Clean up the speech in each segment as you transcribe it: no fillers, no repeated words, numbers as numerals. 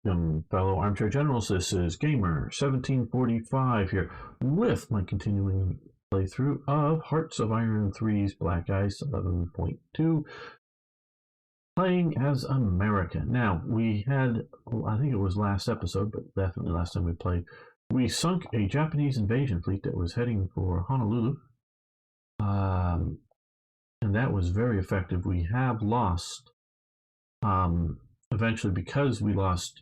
Welcome, fellow armchair generals. This is Gamer 1745 here with my continuing playthrough of Hearts of Iron 3's Black Ice 11.2, playing as America. Now, we had, I think it was last episode, but definitely last time we played, we sunk a Japanese invasion fleet that was heading for Honolulu, and that was very effective. We have lost, eventually, because we lost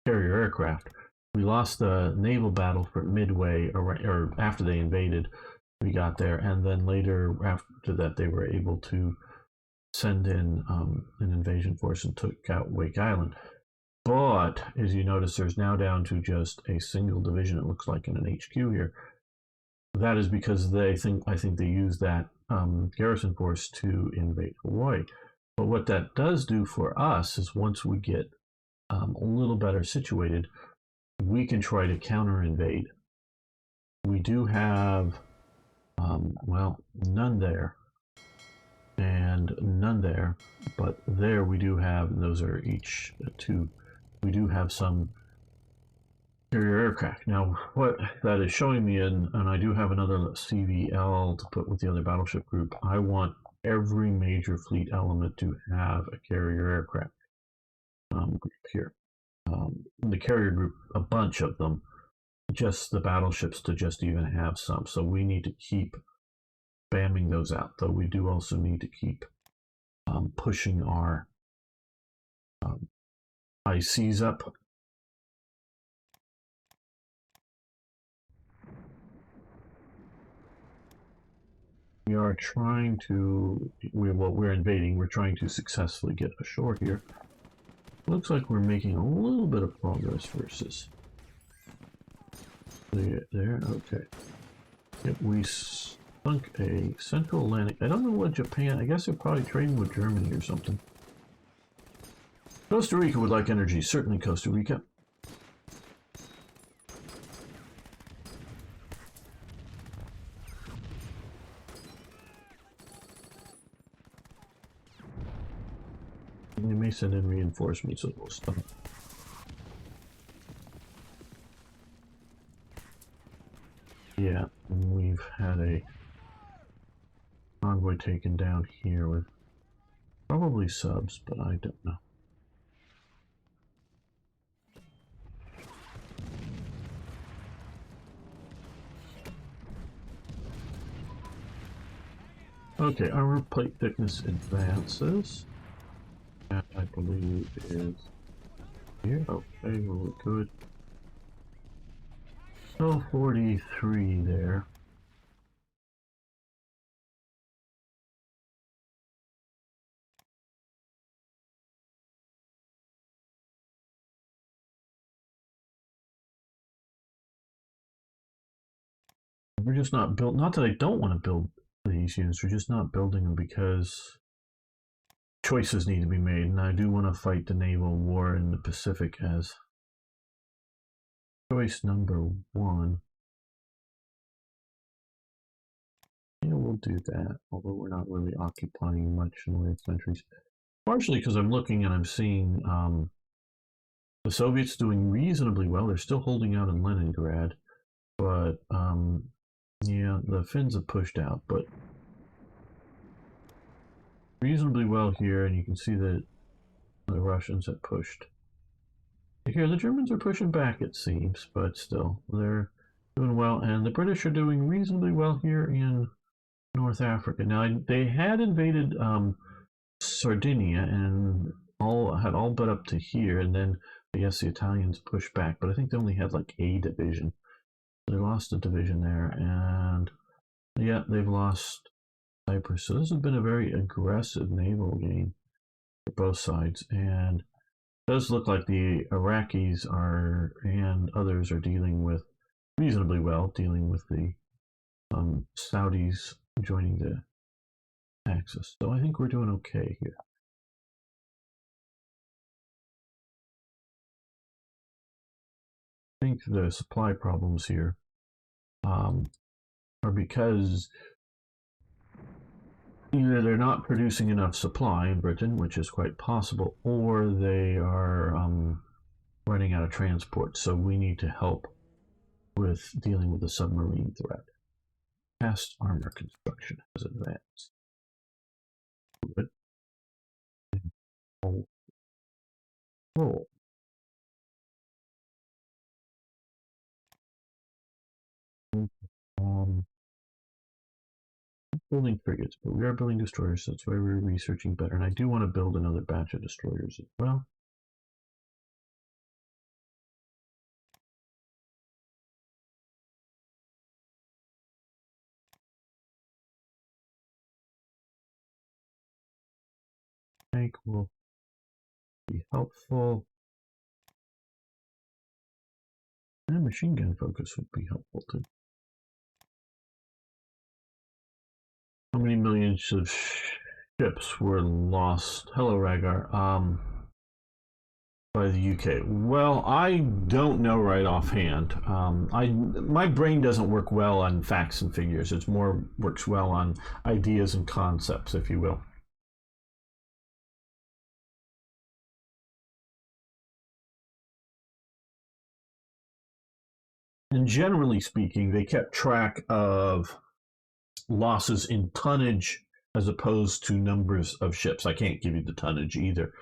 carrier aircraft, we lost the naval battle for Midway, or after they invaded, we got there, and then later after that they were able to send in an invasion force and took out Wake Island. But as you notice, there's now down to just a single division, it looks like, in an HQ here. That is because I think they used that garrison force to invade Hawaii. But what that does do for us is once we get a little better situated, we can try to counter invade. We do have, well, none there and none there, but there we do have, those are each two, we do have some carrier aircraft. Now, what that is showing me, and I do have another CVL to put with the other battleship group, I want every major fleet element to have a carrier aircraft group here. The carrier group, a bunch of them, just the battleships to just even have some. So we need to keep spamming those out, though we do also need to keep pushing our ICs up. We are trying to, we're invading, we're trying to successfully get ashore here. Looks like we're making a little bit of progress versus there. Okay. Yep, we sunk a Central Atlantic. I don't know what Japan, I guess they're probably trading with Germany or something. Costa Rica would like energy. Certainly Costa Rica. They may send in reinforcements, so we'll stop. Yeah, we've had a convoy taken down here with probably subs, but I don't know. Okay, armor plate thickness advances. That I believe is here. Okay, well, we're good. So 43 there. We're just not built. Not that I don't want to build these units. We're just not building them because choices need to be made, and I do want to fight the naval war in the Pacific as choice number one. Yeah, we'll do that, although we're not really occupying much in the way of countries. Partially because I'm looking and I'm seeing the Soviets doing reasonably well. They're still holding out in Leningrad, but yeah, the Finns have pushed out, but reasonably well here, and you can see that the Russians have pushed. Here, the Germans are pushing back, it seems, but still, they're doing well, and the British are doing reasonably well here in North Africa. Now, they had invaded Sardinia and had all but up to here, and then I guess the Italians pushed back, but I think they only had like a division. They lost a division there, and yeah, they've lost Cyprus. So this has been a very aggressive naval game for both sides, and it does look like the Iraqis are and others are dealing with reasonably well, dealing with the Saudis joining the Axis. So I think we're doing okay here. I think the supply problems here are because either they're not producing enough supply in Britain, which is quite possible, or they are running out of transport. So we need to help with dealing with the submarine threat. Cast armor construction has advanced. Good. Oh. Oh. Um, building frigates, but we are building destroyers, so that's why we're researching better. And I do want to build another batch of destroyers as well. Tank will be helpful. And machine gun focus would be helpful too. How many millions of ships were lost? Hello, Ragar. By the UK. Well, I don't know right offhand. My brain doesn't work well on facts and figures. It's more works well on ideas and concepts, if you will. And generally speaking, they kept track of losses in tonnage as opposed to numbers of ships. I can't give you the tonnage either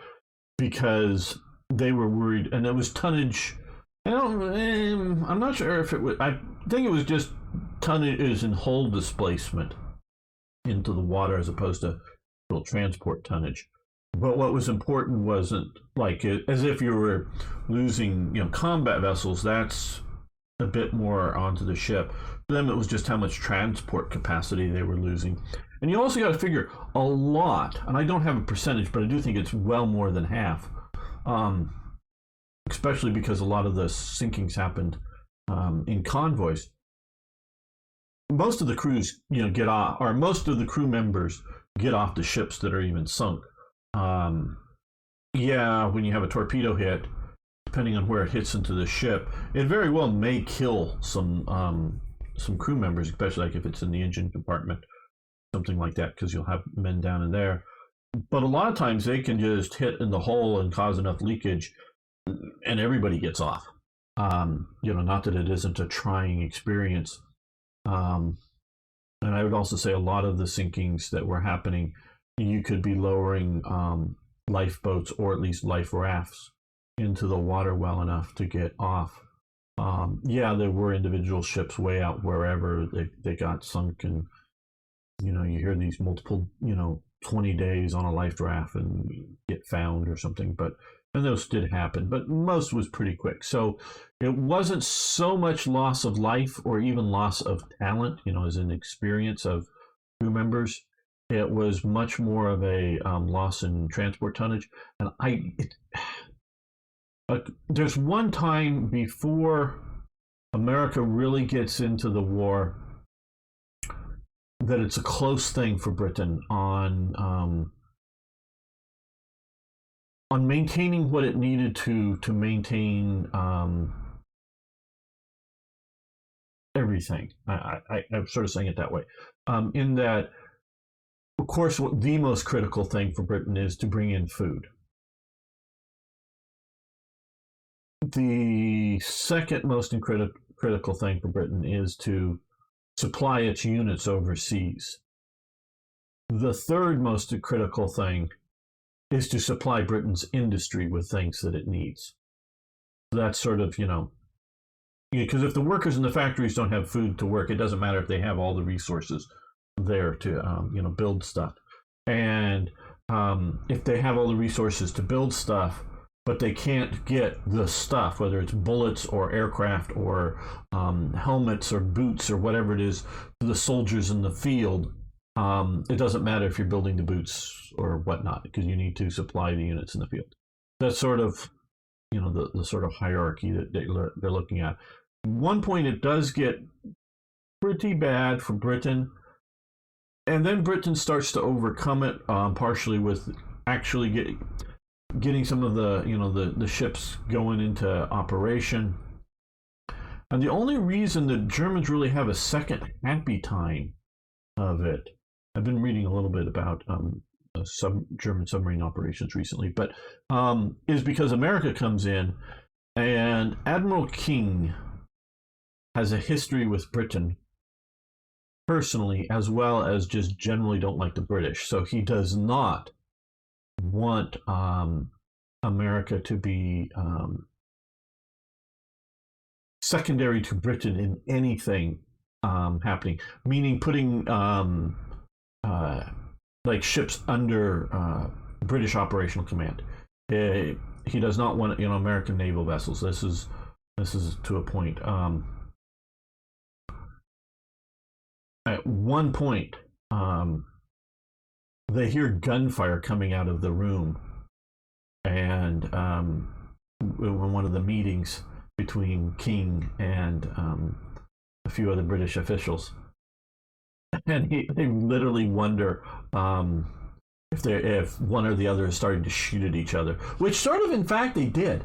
because they were worried, and it was tonnage. I'm not sure if it was. I think it was just tonnage in hull displacement into the water as opposed to transport tonnage. But what was important wasn't like as if you were losing, combat vessels. That's a bit more onto the ship. For them, it was just how much transport capacity they were losing. And you also got to figure a lot, and I don't have a percentage, but I do think it's well more than half, especially because a lot of the sinkings happened in convoys. Most of the crews, get off, or most of the crew members get off the ships that are even sunk. Yeah, when you have a torpedo hit, depending on where it hits into the ship, it very well may kill some crew members, especially like if it's in the engine compartment, something like that, because you'll have men down in there. But a lot of times they can just hit in the hull and cause enough leakage, and everybody gets off. Not that it isn't a trying experience. And I would also say a lot of the sinkings that were happening, you could be lowering lifeboats or at least life rafts into the water well enough to get off. Yeah, there were individual ships way out wherever they got sunk, and you hear these multiple 20 days on a life raft and get found or something, and those did happen, but most was pretty quick. So it wasn't so much loss of life or even loss of talent, as an experience of crew members. It was much more of a loss in transport tonnage. And there's one time before America really gets into the war that it's a close thing for Britain on maintaining what it needed to maintain everything. I'm sort of saying it that way. In that, of course, the most critical thing for Britain is to bring in food. The second most critical thing for Britain is to supply its units overseas. The third most critical thing is to supply Britain's industry with things that it needs. That's sort of, because if the workers in the factories don't have food to work, it doesn't matter if they have all the resources there to, build stuff. And if they have all the resources to build stuff, but they can't get the stuff, whether it's bullets or aircraft or helmets or boots or whatever it is, to the soldiers in the field, it doesn't matter if you're building the boots or whatnot, because you need to supply the units in the field. That's sort of, the sort of hierarchy that they're looking at. At one point, it does get pretty bad for Britain, and then Britain starts to overcome it, partially with actually getting some of the ships going into operation. And the only reason the Germans really have a second happy time of it I've been reading a little bit about German submarine operations recently, but is because America comes in, and Admiral King has a history with Britain personally, as well as just generally don't like the British. So he does not want America to be secondary to Britain in anything happening, meaning putting like ships under British operational command. He does not want American naval vessels. This is to a point. At one point, they hear gunfire coming out of the room, and in one of the meetings between King and a few other British officials, and they literally wonder if one or the other is starting to shoot at each other, which sort of, in fact, they did,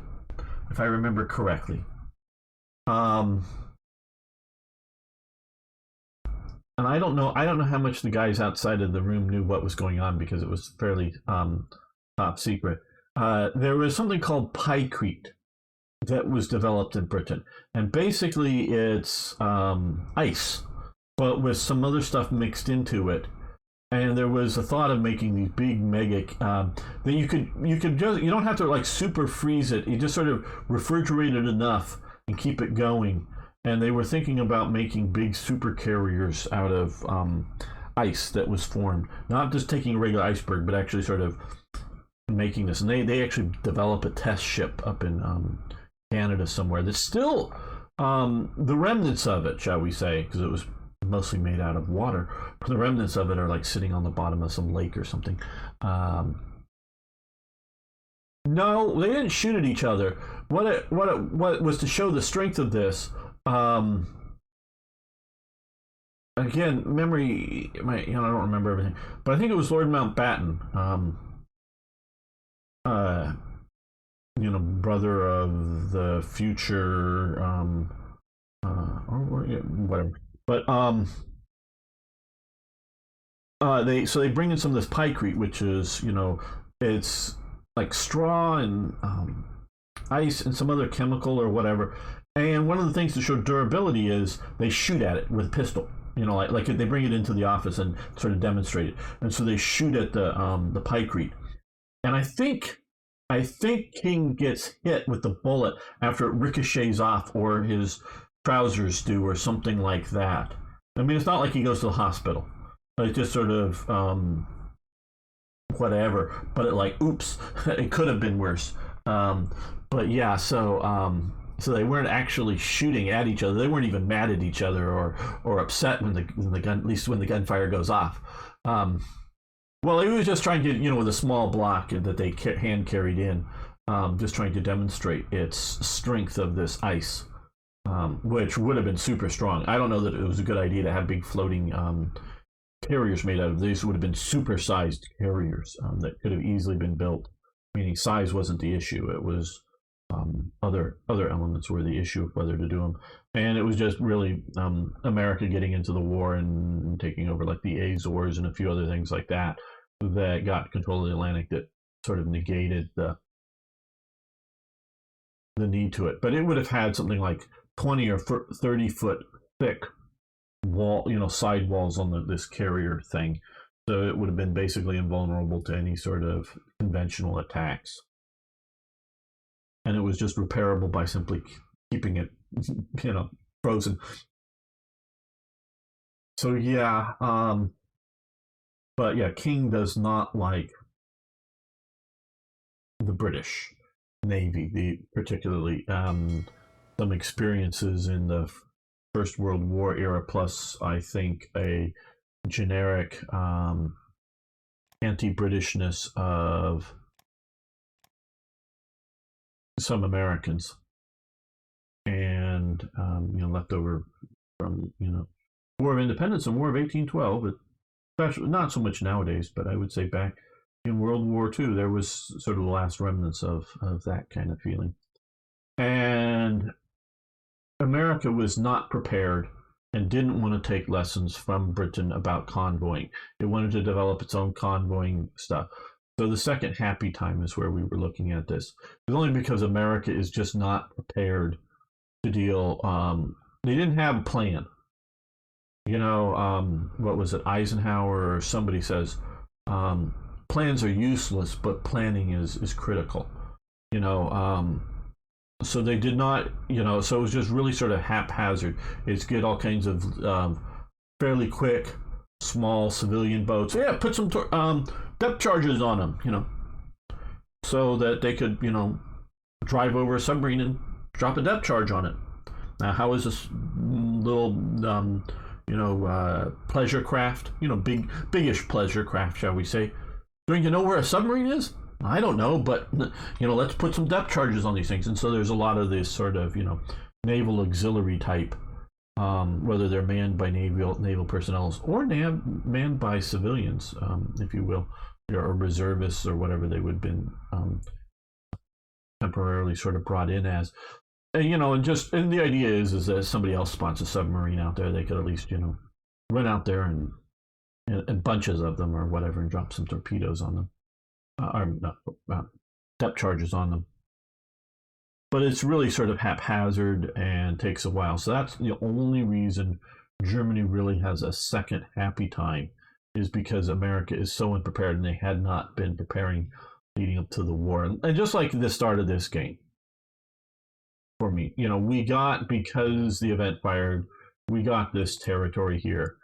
if I remember correctly. And I don't know how much the guys outside of the room knew what was going on, because it was fairly top secret. There was something called Pykrete that was developed in Britain, and basically it's ice, but with some other stuff mixed into it. And there was a thought of making these big mega that you could just, you don't have to like super freeze it. You just sort of refrigerate it enough and keep it going. And they were thinking about making big super carriers out of ice that was formed, not just taking a regular iceberg, but actually sort of making this. And they actually develop a test ship up in Canada somewhere that's still the remnants of it, shall we say, because it was mostly made out of water. But the remnants of it are like sitting on the bottom of some lake or something. No, they didn't shoot at each other. What was to show the strength of this. Again, memory, I don't remember everything, but I think it was Lord Mountbatten, brother of the future, or whatever. But they bring in some of this Pykrete, which is it's like straw and ice and some other chemical or whatever. And one of the things to show durability is they shoot at it with a pistol. Like they bring it into the office and sort of demonstrate it. And so they shoot at the Pykrete. And I think King gets hit with the bullet after it ricochets off, or his trousers do, or something like that. I mean, it's not like he goes to the hospital. But it's just sort of whatever. But oops, it could have been worse. But yeah, so they weren't actually shooting at each other. They weren't even mad at each other or upset when the gun, at least when the gunfire goes off. Well, he was just trying to, with a small block that they hand carried in, just trying to demonstrate its strength of this ice, which would have been super strong. I don't know that it was a good idea to have big floating carriers made out of these. Would have been super-sized carriers that could have easily been built. Meaning size wasn't the issue. It was other elements were the issue of whether to do them. And it was just really America getting into the war and taking over like the Azores and a few other things like that got control of the Atlantic, that sort of negated the need to it. But it would have had something like 20 or 30 foot thick wall, side walls on this carrier thing. So it would have been basically invulnerable to any sort of conventional attacks. And it was just repairable by simply keeping it, frozen. So yeah, but yeah, King does not like the British Navy, particularly some experiences in the First World War era, plus I think a generic anti-Britishness of some Americans, and left over from War of Independence and War of 1812. Especially not so much nowadays, but I would say back in World War II, there was sort of the last remnants of that kind of feeling. And America was not prepared and didn't want to take lessons from Britain about convoying. It wanted to develop its own convoying stuff. So the second happy time is where we were looking at this. It's only because America is just not prepared to deal. They didn't have a plan. What was it? Eisenhower or somebody says plans are useless, but planning is critical. You know, so they did not. So it was just really sort of haphazard. It's get all kinds of fairly quick, small civilian boats. Yeah, put some depth charges on them. So that they could drive over a submarine and drop a depth charge on it. Now, how is this little pleasure craft, biggish pleasure craft, shall we say? Don't you know where a submarine is? I don't know, but let's put some depth charges on these things. And so there's a lot of this sort of naval auxiliary type, whether they're manned by naval personnel or manned by civilians, if you will, or reservists or whatever they would have been temporarily sort of brought in as. And the idea is that if somebody else spots a submarine out there, they could at least run out there and bunches of them or whatever and drop some torpedoes on them, or depth charges on them. But it's really sort of haphazard and takes a while. So that's the only reason Germany really has a second happy time, is because America is so unprepared and they had not been preparing leading up to the war. And just like the start of this game, for me, we got, because the event fired, we got this territory here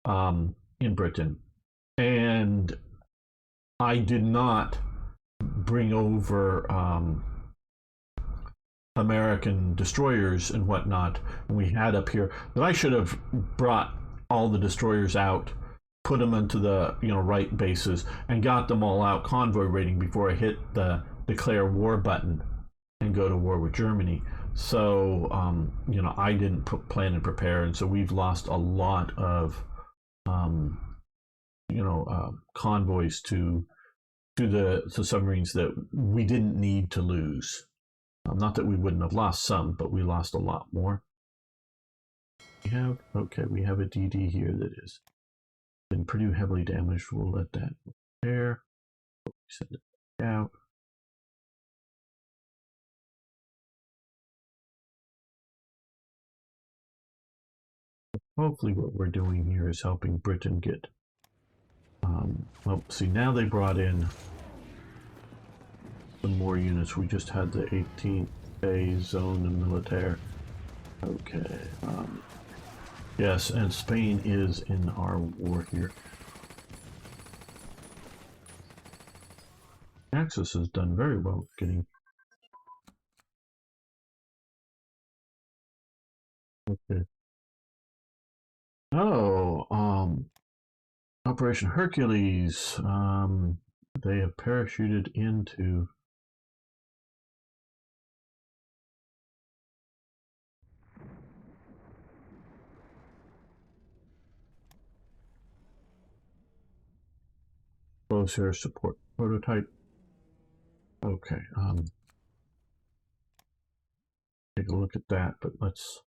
in Britain. And I did not bring over American destroyers and whatnot we had up here. That I should have brought all the destroyers out, put them into the right bases, and got them all out convoy rating before I hit the declare war button and go to war with Germany. So I didn't plan and prepare, and so we've lost a lot of convoys to the submarines that we didn't need to lose. Not that we wouldn't have lost some, but we lost a lot more. We have a DD here that has been pretty heavily damaged. We'll let that repair. Send it back out. Hopefully what we're doing here is helping Britain get see, now they brought in some more units. We just had the 18th A zone de militaire. Okay. Yes, and Spain is in our war here. Axis has done very well getting. Okay. Oh, Operation Hercules. They have parachuted into close air support prototype. Okay. Take a look at that, but let's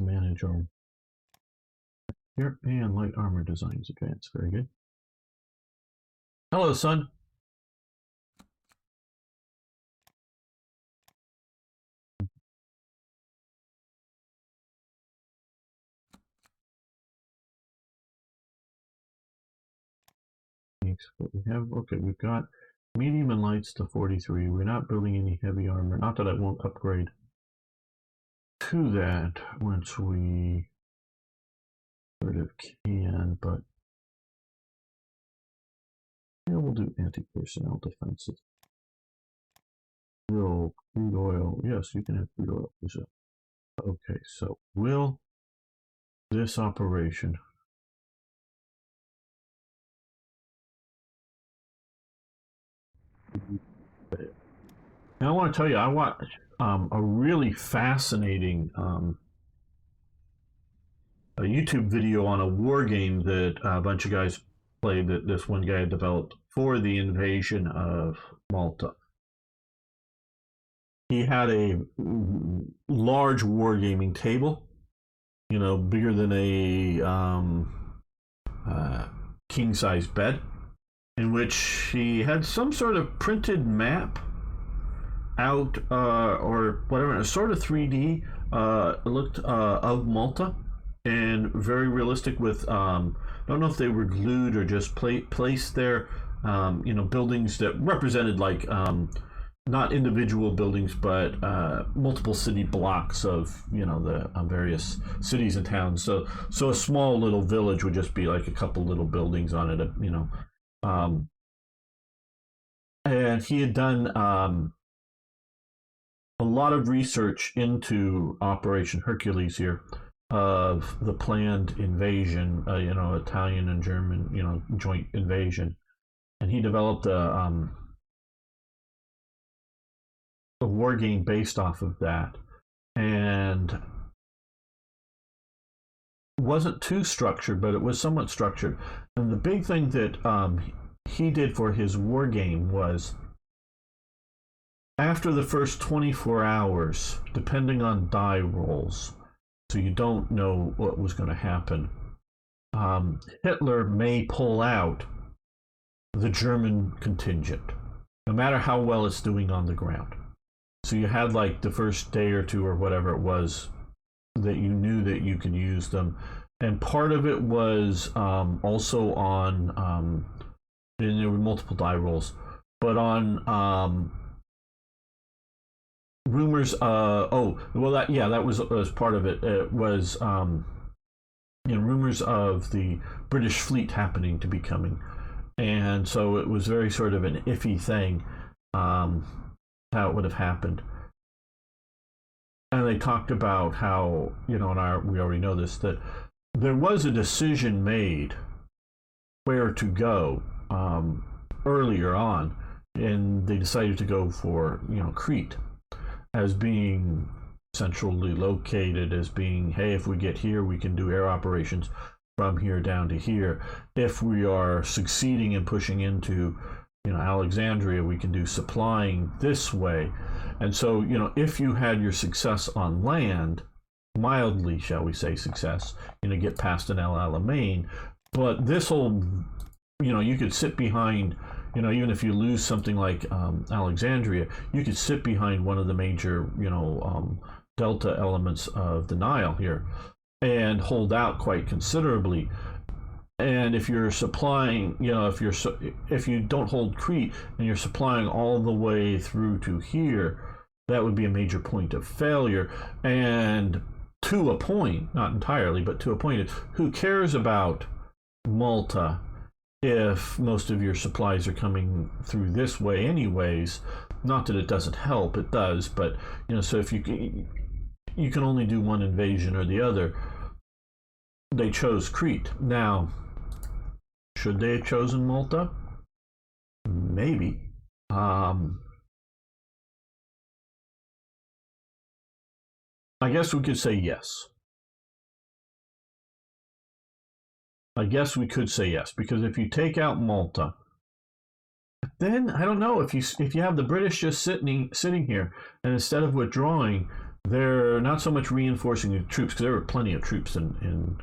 manage our and light armor designs advanced. Very good. Hello, son. What we have, okay, we've got medium and lights to 43. We're not building any heavy armor. Not that I won't upgrade to that once we sort of can, but yeah, we'll do anti-personnel defenses. Will crude oil? Yes, you can have crude oil. Okay, so will this operation now I want to tell you, I watched a really fascinating a YouTube video on a war game that a bunch of guys played, that this one guy developed for the invasion of Malta. He had a large wargaming table, bigger than a uh, king size bed, in which he had some sort of printed map out or whatever, a sort of 3D. It looked of Malta and very realistic. With I don't know if they were glued or just placed there. Buildings that represented like not individual buildings, but multiple city blocks of the various cities and towns. So a small little village would just be like a couple little buildings on it. Um, and he had done a lot of research into Operation Hercules here, of the planned invasion, Italian and German, joint invasion, and he developed a war game based off of that, and wasn't too structured, but it was somewhat structured. And the big thing that he did for his war game was, after the first 24 hours, depending on die rolls, so you don't know what was going to happen, Hitler may pull out the German contingent, no matter how well it's doing on the ground. So you had like the first day or two or whatever it was that you knew that you could use them. And part of it was also on, and there were multiple die rolls, but on rumors. That was part of it. It was rumors of the British fleet happening to be coming, and so it was very sort of an iffy thing, how it would have happened. And they talked about how, we already know this, that there was a decision made where to go earlier on, and they decided to go for Crete as being centrally located, as being, hey, if we get here, we can do air operations from here down to here. If we are succeeding in pushing into Alexandria, we can do supplying this way. And so if you had your success on land, mildly shall we say success, get past an El Alamein, but this whole, you could sit behind, even if you lose something like Alexandria, you could sit behind one of the major delta elements of the Nile here and hold out quite considerably. And if you're supplying, if you don't hold Crete and you're supplying all the way through to here, that would be a major point of failure. And to a point, not entirely, but to a point, who cares about Malta if most of your supplies are coming through this way anyways? Not that it doesn't help, it does, but so if you can only do one invasion or the other. They chose Crete. Now, should they have chosen Malta? Maybe. I guess we could say yes. I guess we could say yes, because if you take out Malta, then I don't know, if you have the British just sitting here, and instead of withdrawing, they're not so much reinforcing the troops, because there were plenty of troops in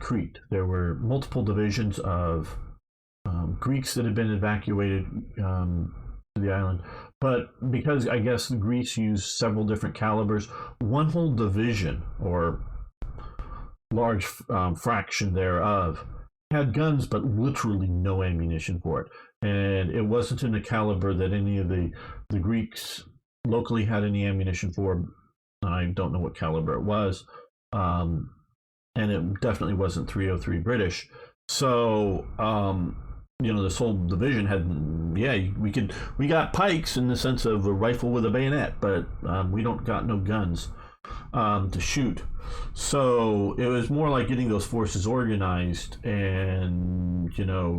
Crete. There were multiple divisions of Greeks that had been evacuated to the island. But because I guess the Greeks used several different calibers, one whole division or large fraction thereof had guns but literally no ammunition for it. And it wasn't in a caliber that any of the Greeks locally had any ammunition for. I don't know what caliber it was. And it definitely wasn't 303 British. So, this whole division had, we got pikes in the sense of a rifle with a bayonet, but we don't got no guns to shoot. So it was more like getting those forces organized and,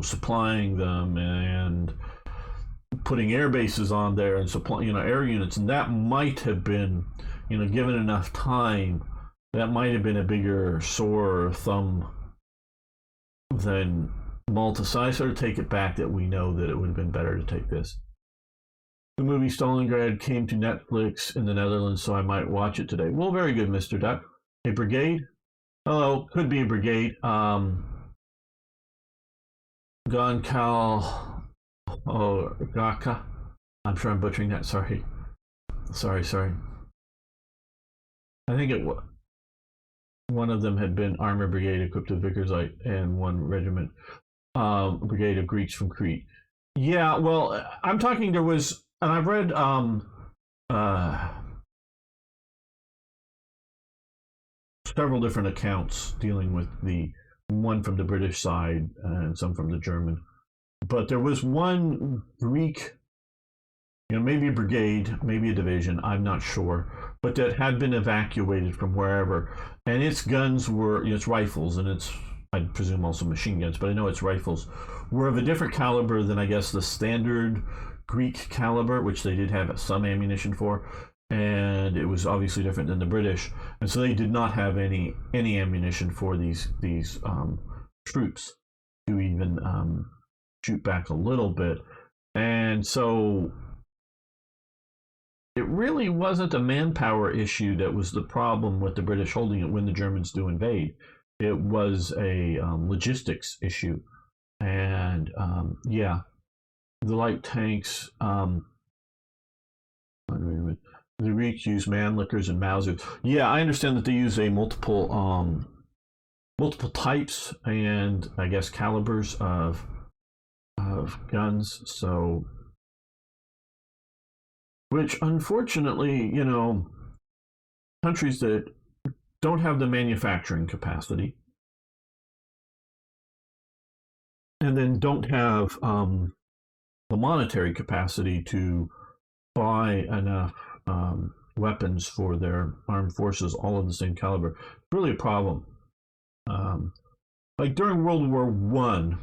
supplying them and putting air bases on there and supplying, air units. And that might have been, given enough time, that might have been a bigger sore thumb than Malta. So I sort of take it back that we know that it would have been better to take this. The movie Stalingrad came to Netflix in the Netherlands, so I might watch it today. Well, very good, Mr. Duck. A brigade? Oh, could be a brigade. Gonkal. Oh, Gaka. I'm sure I'm butchering that. Sorry. Sorry. I think one of them had been armor brigade equipped with Vickers light and one regiment, brigade of Greeks from Crete. Yeah, well, I'm talking. There was, and I've read uh, several different accounts dealing with the one from the British side and some from the German. But there was one Greek, maybe a brigade, maybe a division, I'm not sure, but that had been evacuated from wherever. And its guns were, its rifles, and its, I presume also machine guns, but I know its rifles were of a different caliber than, I guess, the standard Greek caliber, which they did have some ammunition for. And it was obviously different than the British, and so they did not have any ammunition for these troops to even shoot back a little bit, and so it really wasn't a manpower issue that was the problem with the British holding it when the Germans do invade. It was a logistics issue, and yeah, the light tanks. The Greeks use Mannlichers and Mausers. Yeah, I understand that they use a multiple types and I guess calibers of guns. So, which unfortunately, countries that don't have the manufacturing capacity and then don't have the monetary capacity to buy enough weapons for their armed forces, all of the same caliber. It's really a problem. Like during World War One,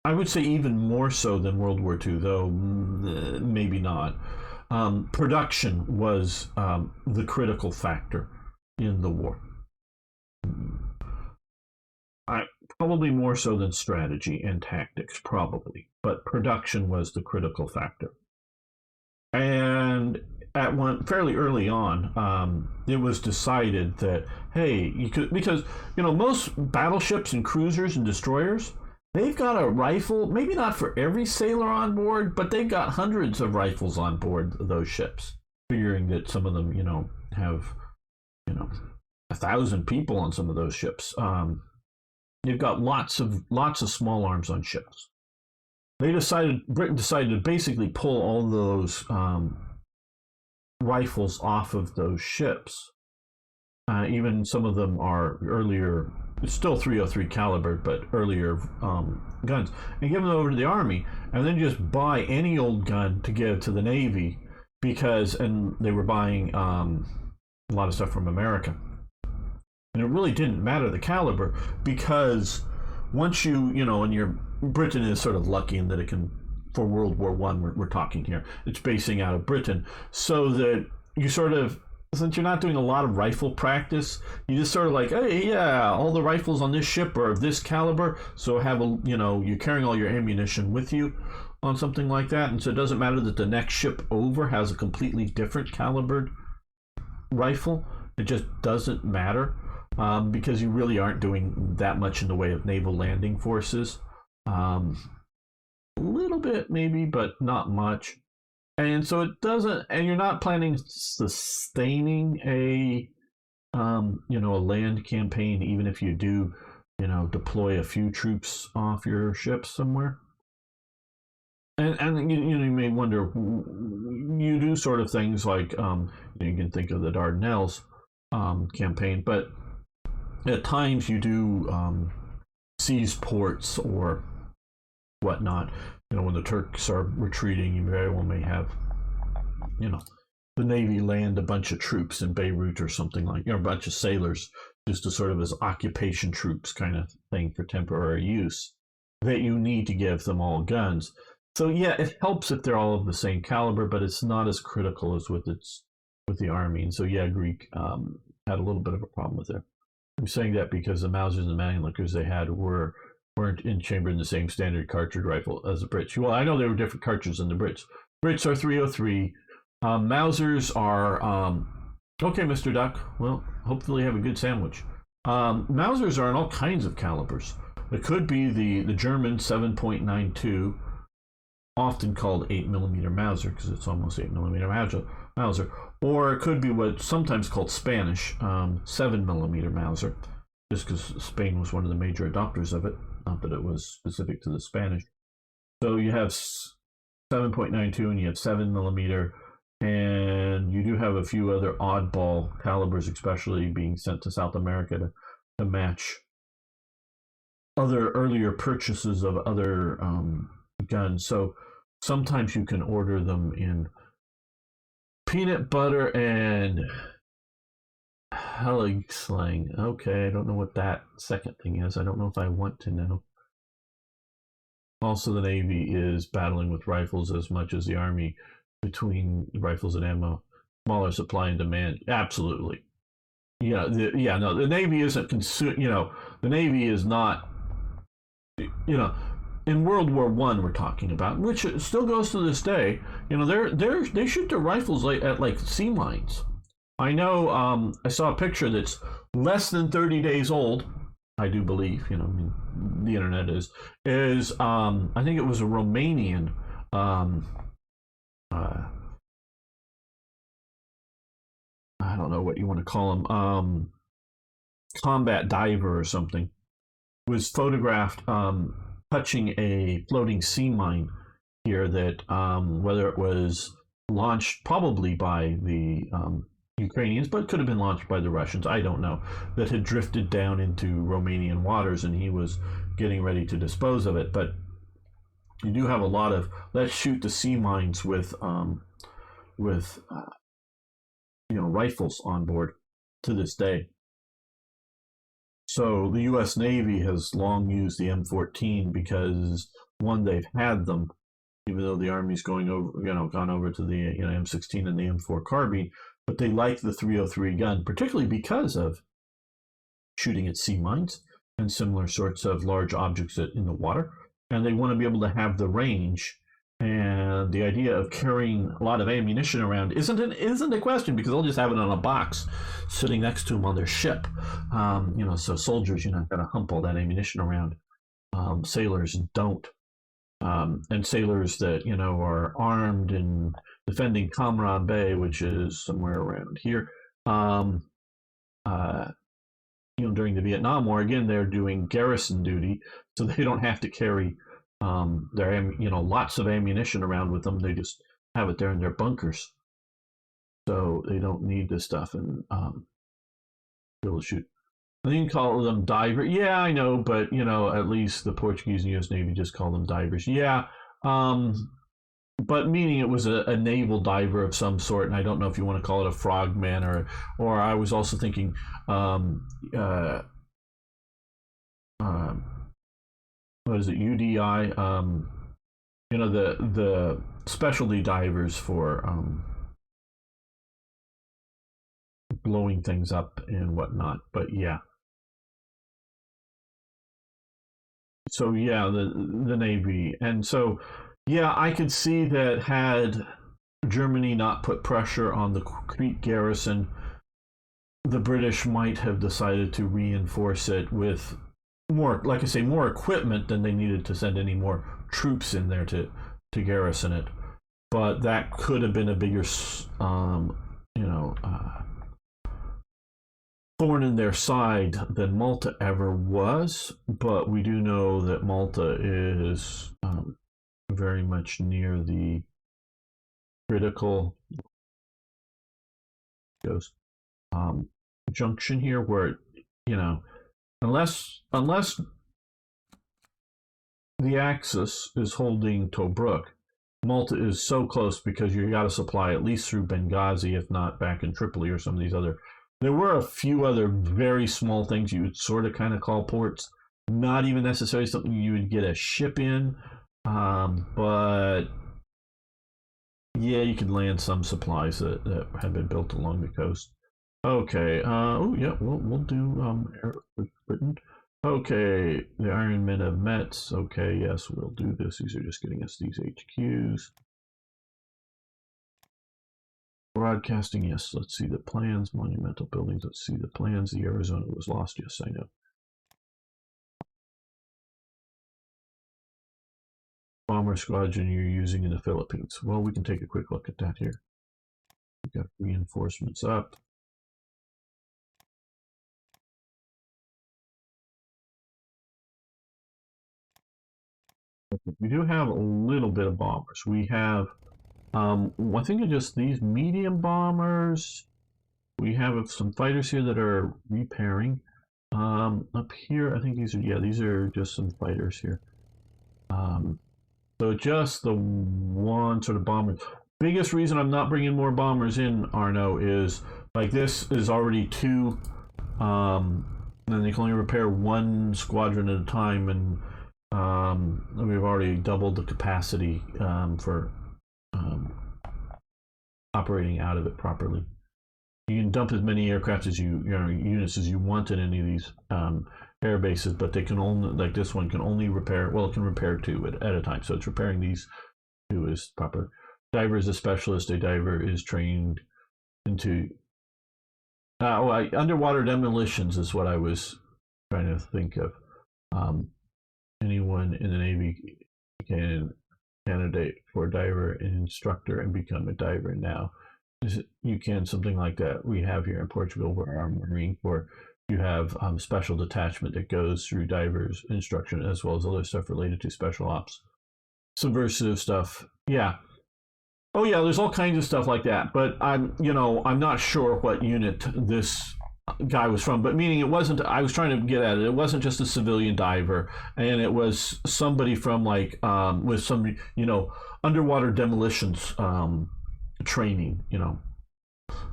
I would say even more so than World War II, though maybe not. Production was the critical factor in the war. Probably more so than strategy and tactics, probably, but production was the critical factor. And at one fairly early on, it was decided that hey, you could, because most battleships and cruisers and destroyers, they've got a rifle, maybe not for every sailor on board, but they've got hundreds of rifles on board those ships. Figuring that some of them, have 1,000 people on some of those ships. You've got lots of small arms on ships. Britain decided to basically pull all those rifles off of those ships. Even some of them are earlier, it's still 303 caliber, but earlier guns, and give them over to the Army, and then just buy any old gun to give to the Navy, and they were buying a lot of stuff from America. And it really didn't matter the caliber, because once and Britain is sort of lucky in that it can, for World War One, we're talking here, it's basing out of Britain, so that you sort of, since you're not doing a lot of rifle practice, you just sort of like, hey, yeah, all the rifles on this ship are of this caliber, so you're carrying all your ammunition with you on something like that, and so it doesn't matter that the next ship over has a completely different calibered rifle. It just doesn't matter. Because you really aren't doing that much in the way of naval landing forces. A little bit maybe, but not much. And so it doesn't, and you're not planning sustaining a land campaign, even if you do, deploy a few troops off your ships somewhere. And you may wonder, you do sort of things like, you can think of the Dardanelles campaign, but at times you do seize ports or whatnot. When the Turks are retreating, you very well may have, the Navy land a bunch of troops in Beirut or something like, a bunch of sailors, just to sort of as occupation troops kind of thing for temporary use, that you need to give them all guns. So yeah, it helps if they're all of the same caliber, but it's not as critical as with the Army. And so yeah, Greek had a little bit of a problem with it. I'm saying that because the Mausers and Mannlichers they had were weren't chambered in the same standard cartridge rifle as the Brits. Well, I know there were different cartridges in the Brits. Brits are 303. Mausers are okay, Mr. Duck. Well, hopefully you have a good sandwich. Mausers are in all kinds of calibers. It could be the German 7.92, often called 8mm Mauser because it's almost 8mm Mauser, or it could be what's sometimes called Spanish 7mm Mauser, just because Spain was one of the major adopters of it. Not that it was specific to the Spanish. So you have 7.92 and you have 7mm, and you do have a few other oddball calibers, especially being sent to South America to match other earlier purchases of other guns. So sometimes you can order them in peanut butter and Helig slang. Okay, I don't know what that second thing is. I don't know if I want to know. Also, the Navy is battling with rifles as much as the Army between rifles and ammo. Smaller supply and demand. Absolutely. Yeah, no, the Navy isn't the Navy is not, in World War One we're talking about, which still goes to this day. They shoot their rifles at sea mines. I know. I saw a picture that's less than 30 days old. I do believe. The internet is. I think it was a Romanian. I don't know what you want to call him. Combat diver or something was photographed touching a floating sea mine here that whether it was launched probably by the Ukrainians, but could have been launched by the Russians, I don't know, that had drifted down into Romanian waters, and he was getting ready to dispose of it. But you do have a lot of let's shoot the sea mines with rifles on board to this day. So the U.S. Navy has long used the M14 because one, they've had them, even though the Army's gone over to the M16 and the M4 carbine, but they like the 303 gun, particularly because of shooting at sea mines and similar sorts of large objects in the water, and they want to be able to have the range. And the idea of carrying a lot of ammunition around isn't a question, because they'll just have it on a box sitting next to them on their ship. So soldiers, you're not going to hump all that ammunition around. Sailors don't. And sailors that are armed and defending Comrade Bay, which is somewhere around here. During the Vietnam War, again, they're doing garrison duty, so they don't have to carry their lots of ammunition around with them. They just have it there in their bunkers, so they don't need this stuff and be able to shoot. And you can call them diver. Yeah, I know, but at least the Portuguese and U.S. Navy just call them divers. Yeah, but meaning it was a naval diver of some sort, and I don't know if you want to call it a frogman or I was also thinking what is it, UDI? The specialty divers for blowing things up and whatnot. But yeah. So yeah, the Navy, and so yeah, I could see that had Germany not put pressure on the Crete garrison, the British might have decided to reinforce it with more, like I say, more equipment than they needed to send any more troops in there to garrison it. But that could have been a bigger, thorn in their side than Malta ever was. But we do know that Malta is very much near the critical junction here, where unless the Axis is holding Tobruk, Malta is so close, because you got to supply at least through Benghazi, if not back in Tripoli or some of these other. There were a few other very small things you would sort of kind of call ports, not even necessarily something you would get a ship in, but yeah, you could land some supplies that had been built along the coast. Okay. Oh yeah, we'll do Britain. Okay, the Iron Men have met. Okay, yes, we'll do this. These are just getting us these HQs. Broadcasting, yes. Let's see the plans. Monumental buildings. Let's see the plans. The Arizona was lost. Yes, I know. Bomber squadron you're using in the Philippines. Well, we can take a quick look at that here. We got reinforcements up. We do have a little bit of bombers. We have, I think just these medium bombers. We have some fighters here that are repairing. Up here, I think these are just some fighters here. So just the one sort of bomber. Biggest reason I'm not bringing more bombers in, Arno, is like this is already two. And they can only repair one squadron at a time, and we've already doubled the capacity for um, operating out of it properly. You can dump as many aircraft as units as you want in any of these air bases, but they can only, like this one, can only repair. Well, it can repair two at a time, so it's repairing these two is proper. Diver is a specialist. A diver is trained into underwater demolitions is what I was trying to think of. Anyone in the Navy can candidate for diver and instructor and become a diver now. You can something like that we have here in Portugal, where our Marine Corps, you have special detachment that goes through divers instruction as well as other stuff related to special ops, subversive stuff. Yeah. Oh yeah, there's all kinds of stuff like that. But I'm not sure what unit this guy was from, but meaning it wasn't. I was trying to get at it. It wasn't just a civilian diver, and it was somebody from like with some underwater demolitions training.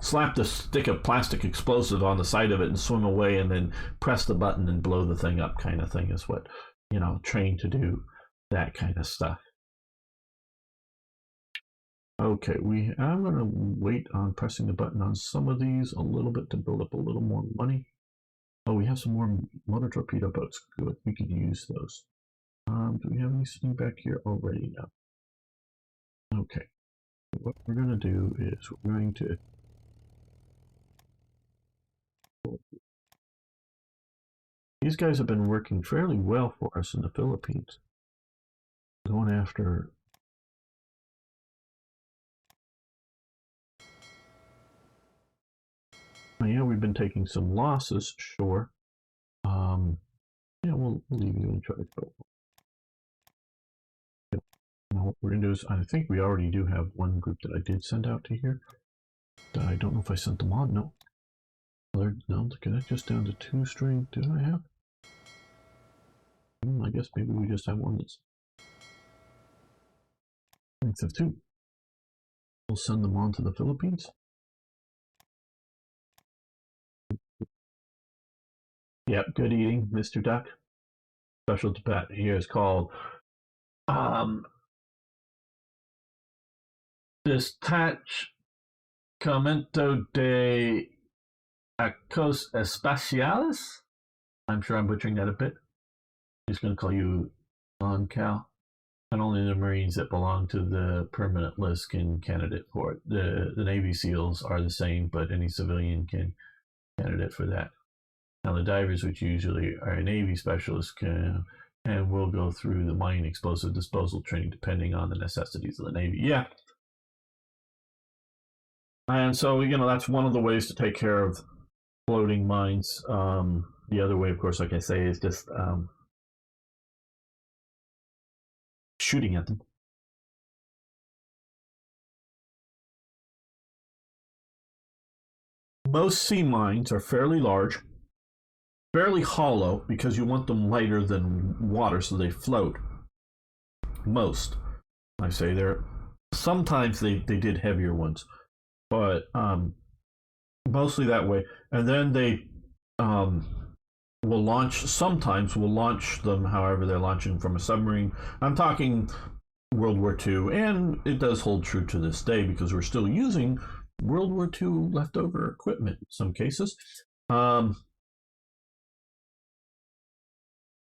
Slap the stick of plastic explosive on the side of it and swim away, and then press the button and blow the thing up, kind of thing is what trained to do that kind of stuff. Okay, I'm gonna wait on pressing the button on some of these a little bit to build up a little more money. Oh, we have some more motor torpedo boats. Good, we could use those. Do we have anything back here already? No. Okay. What we're gonna do is we're going to these guys have been working fairly well for us in the Philippines. Going after yeah, we've been taking some losses, sure. Yeah, we'll leave you in charge. Now what we're gonna do is, I think we already do have one group that I did send out to here. I don't know if I sent them on. No. No, can I just down to 2 string? Do I have? I guess maybe we just have one that's length of 2. We'll send them on to the Philippines. Yep, good eating, Mr. Duck. Special debate here is called Destacamento de Acos Espaciales. I'm sure I'm butchering that a bit. I'm just going to call you non-Cal. And only the Marines that belong to the permanent list can candidate for it. The Navy SEALs are the same, but any civilian can candidate for that. Now the divers, which usually are a Navy specialist, can and will go through the mine explosive disposal training depending on the necessities of the Navy. Yeah. And so, that's one of the ways to take care of floating mines. The other way, of course, like I say, is just shooting at them. Most sea mines are fairly large, fairly hollow, because you want them lighter than water so they float. Most. I say there. Sometimes they did heavier ones, but mostly that way. And then they will launch, sometimes will launch them, however, they're launching from a submarine. I'm talking World War II, and it does hold true to this day because we're still using World War II leftover equipment in some cases.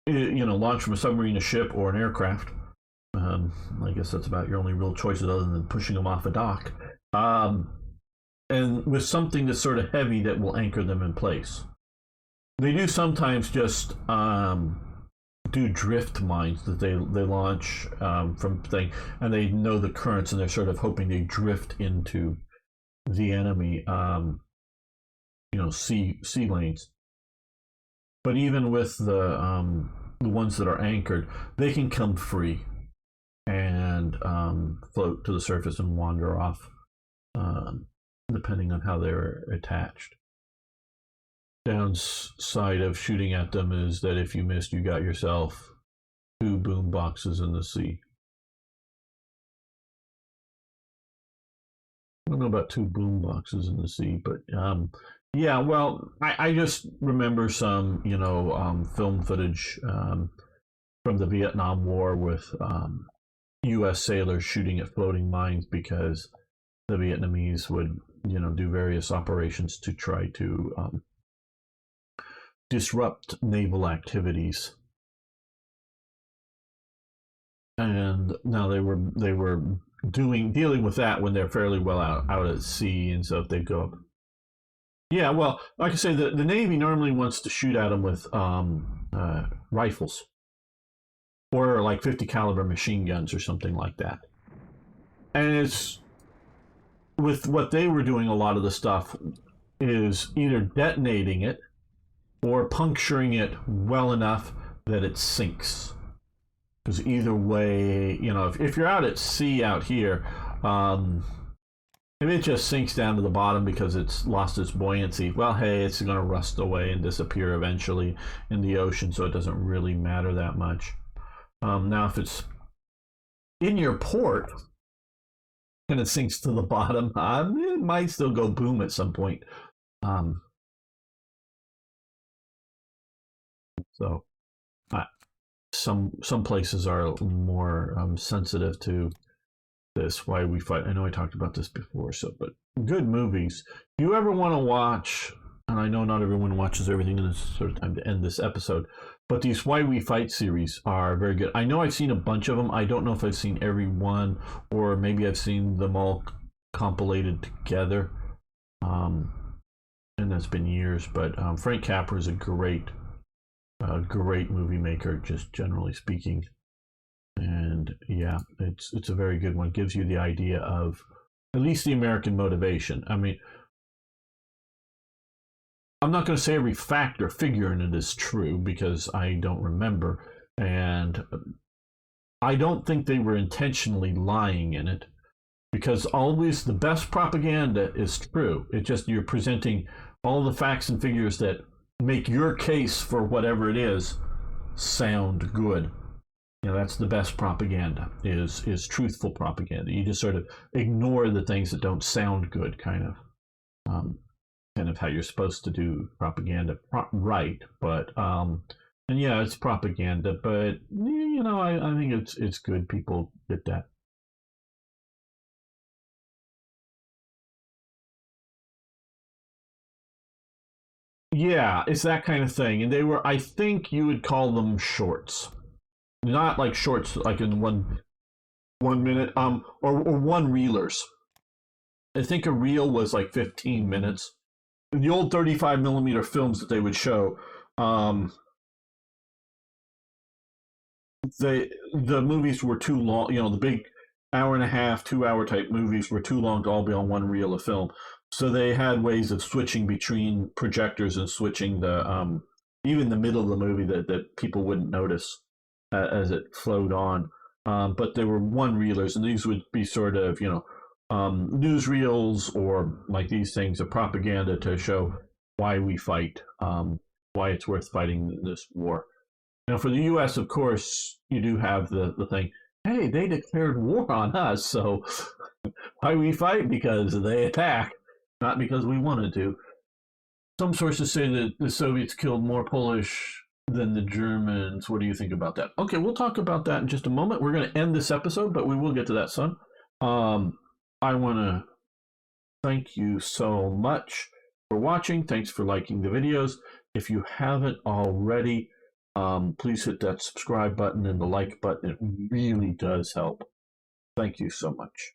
launch from a submarine, a ship, or an aircraft. I guess that's about your only real choices other than pushing them off a dock. And with something that's sort of heavy that will anchor them in place. They do sometimes just do drift mines that they launch from thing, and they know the currents, and they're sort of hoping they drift into the enemy, sea lanes. But even with the ones that are anchored, they can come free and float to the surface and wander off, depending on how they're attached. Downside of shooting at them is that if you missed, you got yourself 2 boom boxes in the sea. I don't know about 2 boom boxes in the sea, but yeah, well, I just remember some, film footage from the Vietnam War with U.S. sailors shooting at floating mines because the Vietnamese would, do various operations to try to disrupt naval activities. And now they were dealing with that when they're fairly well out at sea, and so if they go up. Yeah, well, like I say, the Navy normally wants to shoot at them with rifles or like 50 caliber machine guns or something like that. And it's with what they were doing, a lot of the stuff is either detonating it or puncturing it well enough that it sinks. Because either way, if you're out at sea out here, if it just sinks down to the bottom because it's lost its buoyancy, well, hey, it's going to rust away and disappear eventually in the ocean, so it doesn't really matter that much. Now, if it's in your port and it sinks to the bottom, it might still go boom at some point. So some places are more sensitive to this. Why we fight. I know I talked about this before. But good movies. Do you ever want to watch? And I know not everyone watches everything, and it's sort of time to end this episode. But these Why We Fight series are very good. I know I've seen a bunch of them. I don't know if I've seen every one, or maybe I've seen them all compilated together. And that's been years. But Frank Capra is a great movie maker, just generally speaking. And yeah, it's a very good one. It gives you the idea of at least the American motivation. I mean, I'm not going to say every fact or figure in it is true because I don't remember, and I don't think they were intentionally lying in it, because always the best propaganda is true. It's just you're presenting all the facts and figures that make your case for whatever it is sound good. That's the best propaganda, is truthful propaganda. You just sort of ignore the things that don't sound good, kind of how you're supposed to do propaganda right. But and yeah, it's propaganda, but I think it's good people get that. Yeah, it's that kind of thing. And they were, I think you would call them shorts. Not like shorts like in one minute, or one reelers. I think a reel was like 15 minutes. In the old 35 millimeter films that they would show, the movies were too long. The big hour and a half, 2 hour type movies were too long to all be on one reel of film. So they had ways of switching between projectors and switching the even the middle of the movie that people wouldn't notice as it flowed on. But they were one reelers, and these would be sort of newsreels, or like these things of propaganda to show why we fight, why it's worth fighting this war. Now, for the U.S., of course, you do have the thing, hey, they declared war on us, so why we fight? Because they attack, not because we wanted to. Some sources say that the Soviets killed more Polish than the Germans. What do you think about that? Okay, we'll talk about that in just a moment. We're going to end this episode, but we will get to that, son. I want to thank you so much for watching. Thanks for liking the videos. If you haven't already, Please hit that subscribe button and the like button. It really does help. Thank you so much.